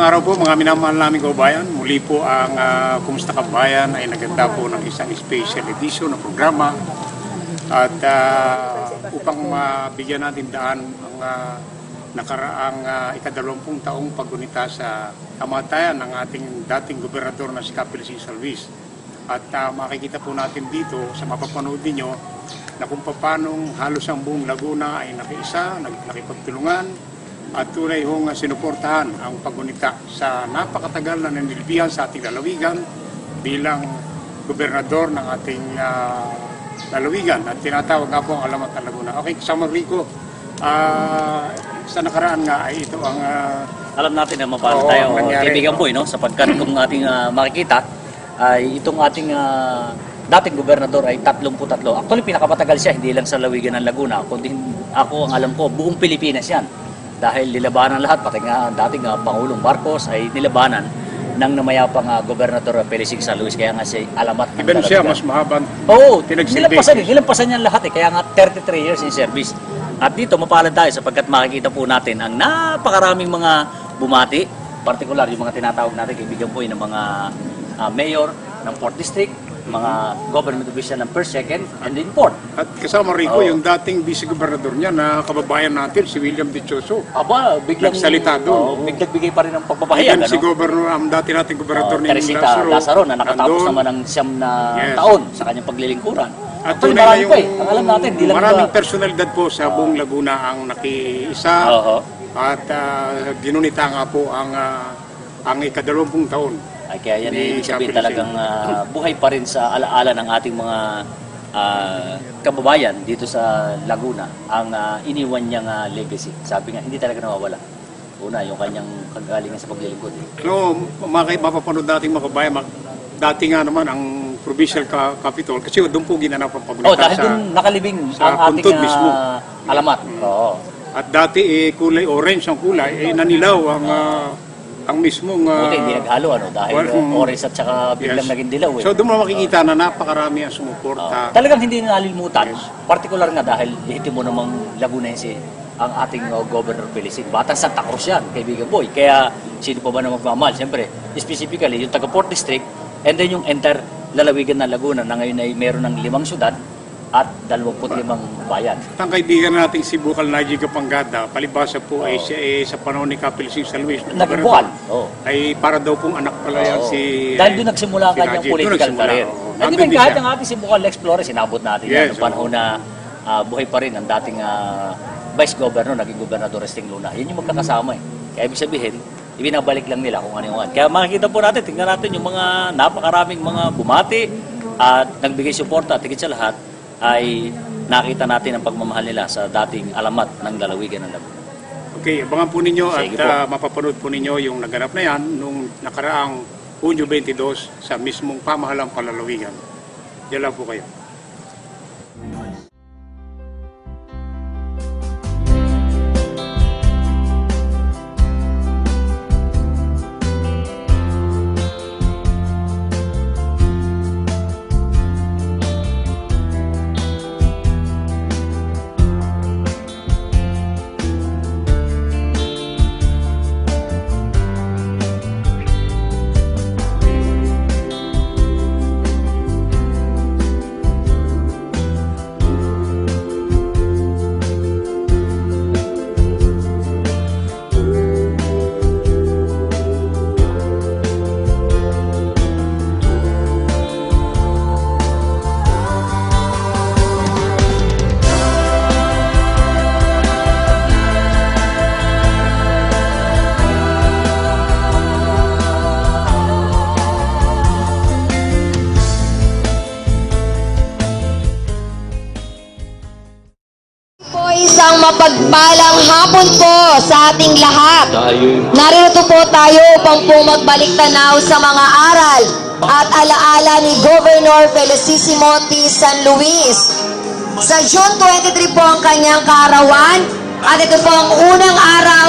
araw po mga minamahal naming kabayan. Muli po ang Kumusta Kabayan ay naganda po ng isang special edition ng programa. At upang mabigyan natin daan ang nakaraang ika-20 taong paggunita sa kamatayan ng ating dating gobernador na si Capelicing San Luis. At makikita po natin dito sa mapapanood ninyo na kung paano halos ang buong Laguna ay nakiisa, nakipagtulungan at tunay hong sinuportahan ang paggunita sa napakatagal na nanilbihan sa ating lalawigan bilang gobernador ng ating lalawigan at tinatawag nga po ang alamat ng Laguna. Okay, kasama Rico, sa nakaraan nga ay ito ang alam natin na mapano tayo kaibigan po, no? Sapagkat kung ating makikita ay itong ating dating gobernador ay 33. Actually, pinakamatagal siya, hindi lang sa lalawigan ng Laguna, kundi ako ang alam ko, buong Pilipinas yan. Dahil nilabanan lahat, pati nga dating Pangulong Marcos ay nilabanan ng namayapang gobernador Capelicing San Luis. Kaya nga siya alamat ng even siya mas mahabang nilampasan niya lahat kaya nga 33 years in service. At dito mapalad tayo sapagkat makikita po natin ang napakaraming mga bumati, partikular yung mga tinatawag natin kaibigan po ng mga mayor ng 4th District, mga government official ng 1st, 2nd, and then 4th. At kasama Rico, yung dating vice-gobernador niya na kababayan natin, si William Dichoso. Aba, biglang nagsalita doon. Biglang bigay pa rin ng pagpapahayag. Si gobernador, ang dati nating gobernador ni Teresita Lazaro na nakatapos naman ng 9 na taon sa kanyang paglilingkuran. At tunay na yung ang alam natin, maraming personalidad po sa buong Laguna ang nakiisa at ginunita nga po ang ika-20 taon. Ay kaya yan ibig sabihin talagang buhay pa rin sa alaala ng ating mga kababayan dito sa Laguna ang iniwan niyang legacy. Sabi nga, hindi talaga nawawala. Una, yung kanyang kagalingan sa paglilingkod. So, mapapanood natin mga kababayan, dati nga naman ang provincial capital, kasi doon po ginanap ang pagunita dahil doon nakalibing ang ating mismo alamat. At dati kulay orange ang kulay, nanilaw ang mismong hindi naghalo dahil orange at saka biglang naging dilaw So doon mo makikita na napakarami ang sumuporta. Talagang hindi nalilimutan, particular nga dahil ihitimo namang Lagunense ang ating Governor Capelicing. Batang Santa Cruz yan, kaibigan boy. Kaya sino pa ba na magmamahal? Siyempre, specifically yung taga 4th District and then yung entire lalawigan ng Laguna na ngayon ay meron ng 5 syudad at 25 bayan. Ang kaibigan nating si Bukal Naji Kapangada, palibasa po ay siya sa panahon ni Capelicing San Luis. Nagbukan. Ay para daw pong anak pala yan si dahil doon nagsimula ang kanyang political career. Hindi man kahit ang ating si Bukal Lex Flores, sinabot natin yan noong panahon na buhay pa rin ang dating Vice Governor, naging Gobernador Resting Luna. Yan yung magkakasama Kaya ibig sabihin, ibinabalik lang nila kung ano yung Kaya makikita po natin, tingnan natin yung mga napakaraming mga bumati at nagbigay suporta at higit sa lahat ay nakita natin ang pagmamahal nila sa dating alamat ng lalawigan ng Laguna. Okay, abangan po ninyo at mapapanood po ninyo yung naganap na yan nung nakaraang Hunyo 22 sa mismong pamahalang palalawigan. Diyan lang po kayo. Isang mapagpalang hapon po sa ating lahat. Narito po tayo upang po magbalik tanaw sa mga aral at alaala ni Governor Felicissimo T. San Luis. Sa June 23 po ang kanyang kaarawan at ito po ang unang araw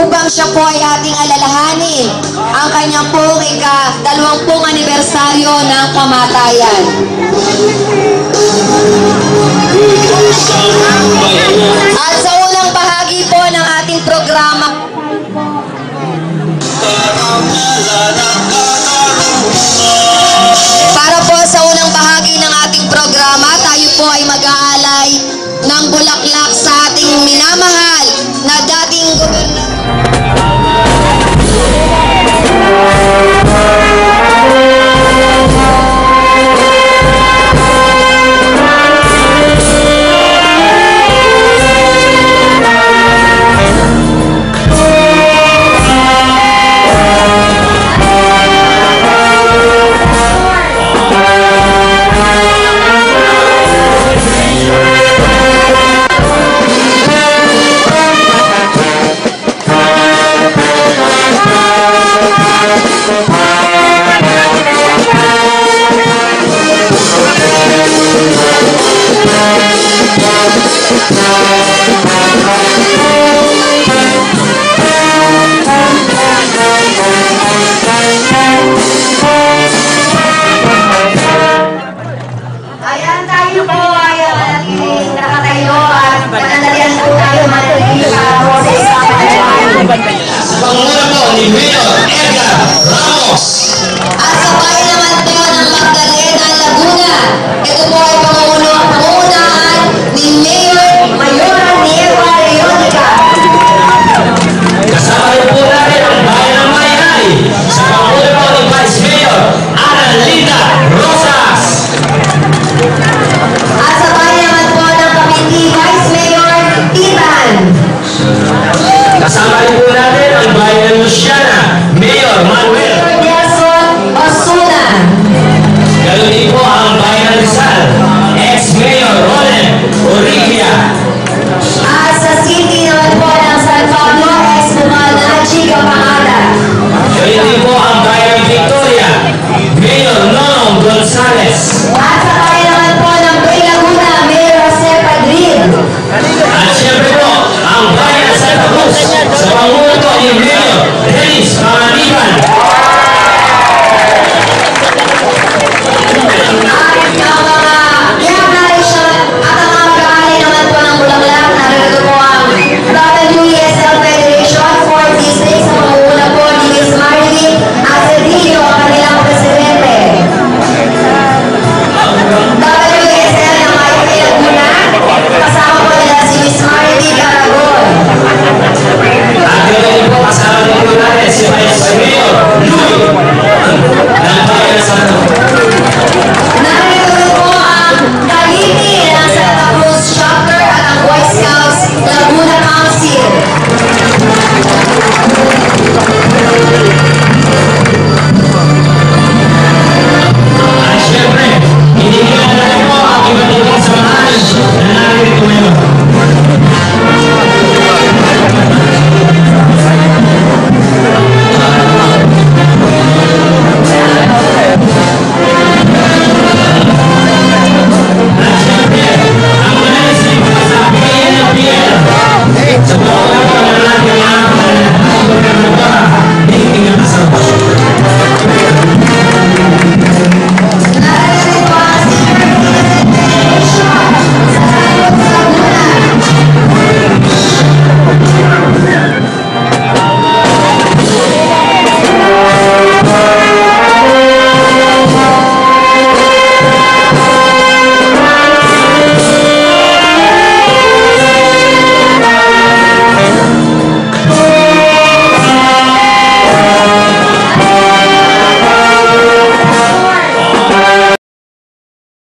upang siya po ay ating alalahanin ang kanyang pong ika-20 anibersaryo ng kamatayan. At sa unang bahagi po ng ating programa ay mag-aalay ng bulaklak